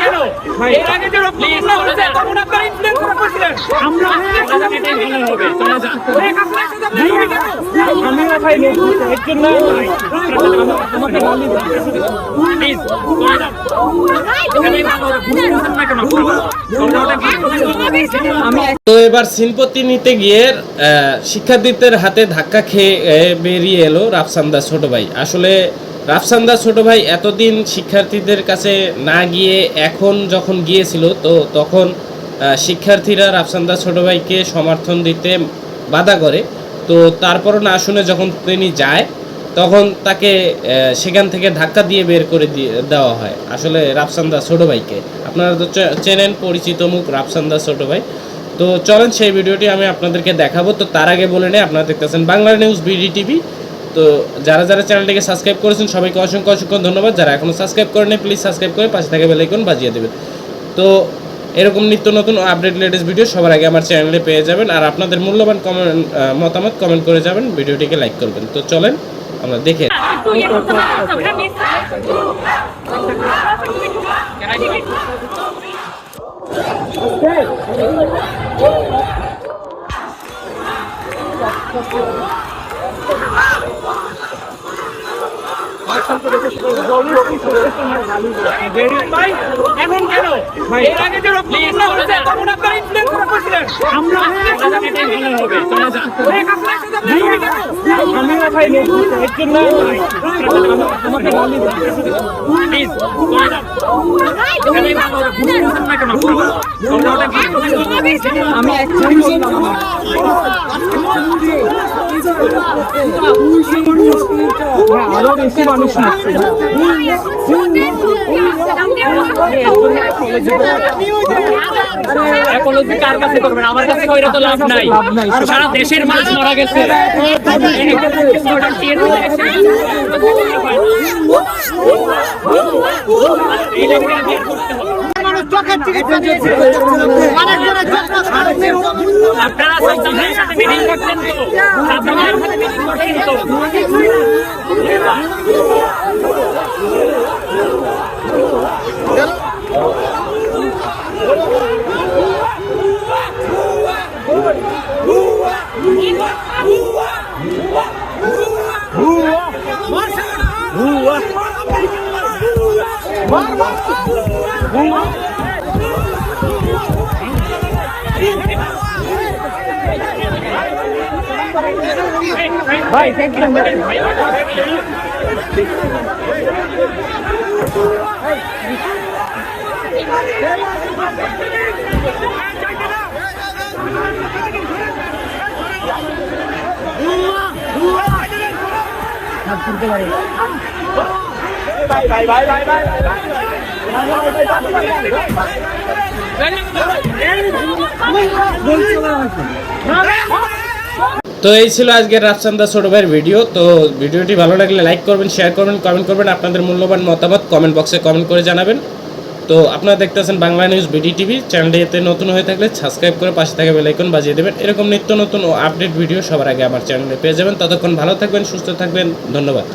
কেন এর আগে যে রক্তগুলো হয়েছে তখন আপনারা ইনফ্লুয়েন্স করছিলেন আমরা এটাই ভালো হবে চলে যান আমি ভাই এর জন্য আমাকে বলি প্লিজ চলে যান এখানেই ভালো হবে বুঝছেন না কেন আমি তো এবার সিনপতি নিতে গিয়ে শিক্ষার্থীদের হাতে ধাক্কা খেয়ে বেরিয়ে এলো রাফসান্দা ছোট ভাই। আসলে রাফসান্দা ছোট ভাই এতদিন শিক্ষার্থীদের কাছে না গিয়ে এখন যখন গিয়েছিল তো তখন শিক্ষার্থীরা রাফসান্দা ছোট ভাইকে সমর্থন দিতে বাধা করে। তো তারপরও না শুনে যখন তিনি যায় তখন তাকে সেখান থেকে ধাক্কা দিয়ে বের করে দেওয়া হয় আসলে রাফসান্দা ছোট ভাইকে। আপনারা তো চেনেন, পরিচিত মুখ রাফসান্দা ছোট ভাই। তো চলেন সেই ভিডিওটি আমি আপনাদেরকে দেখাবো। তো তার আগে বলে নেই, আপনারা দেখতেছেন বাংলা নিউজ বিডি টিভি। তো যারা যারা চ্যানেলটিকে সাবস্ক্রাইব করেছেন সবাইকে অসংখ্য অসংখ্য ধন্যবাদ। যারা এখনও সাবস্ক্রাইব করেনি প্লিজ সাবস্ক্রাইব করে পাশে থাকা বেল আইকন বাজিয়ে দেবেন। তো এরকম নিত্য নতুন আপডেট লেটেস্ট ভিডিও সবার আগে আমার চ্যানেলে পেয়ে যাবেন। আর আপনাদের মূল্যবান মতামত কমেন্ট করে যাবেন, ভিডিওটিকে লাইক করবেন। তো চলেন আমরা দেখে এখন কেন এর আগে যে রক্তগুলো হয়েছে তখন আপনারা ইনফ্লুয়েন্স করছিলেন আমরা এটাই ভালো হবে চলে যান আমি ভাই এর জন্য আমাকে বলি প্লিজ চলে যান এখানেই ভালো হবে বুঝছেন না কেন আমি আরো বেশি মানুষ কার কাছে করবেন? আমার কাছে কইরা তো লাভ নাই, সারা দেশের মানুষ মারা গেছে। আপনারা সাথে মিটিং করছেন তো আপনাদের সাথে মিটিং করছেন তো ভাই থ্যাংক ইউ তো এই ছিল আজকের রাফসান্দা ছোট ভাইয়ের ভিডিও। তো ভিডিওটি ভালো লাগলে লাইক করবেন, শেয়ার করবেন, কমেন্ট করবেন। আপনাদের মূল্যবান মতামত কমেন্ট বক্সে কমেন্ট করে জানাবেন। তো আপনারা দেখতেছেন বাংলা নিউজ বিডি টিভি। চ্যানেলটিতে নতুন হয়ে থাকলে সাবস্ক্রাইব করে পাশে থাকা বেল আইকন বাজিয়ে দেবেন। এরকম নিত্য নতুন ও আপডেট ভিডিও সবার আগে আমার চ্যানেলে পেয়ে যাবেন। ততক্ষণ ভালো থাকবেন, সুস্থ থাকবেন। ধন্যবাদ।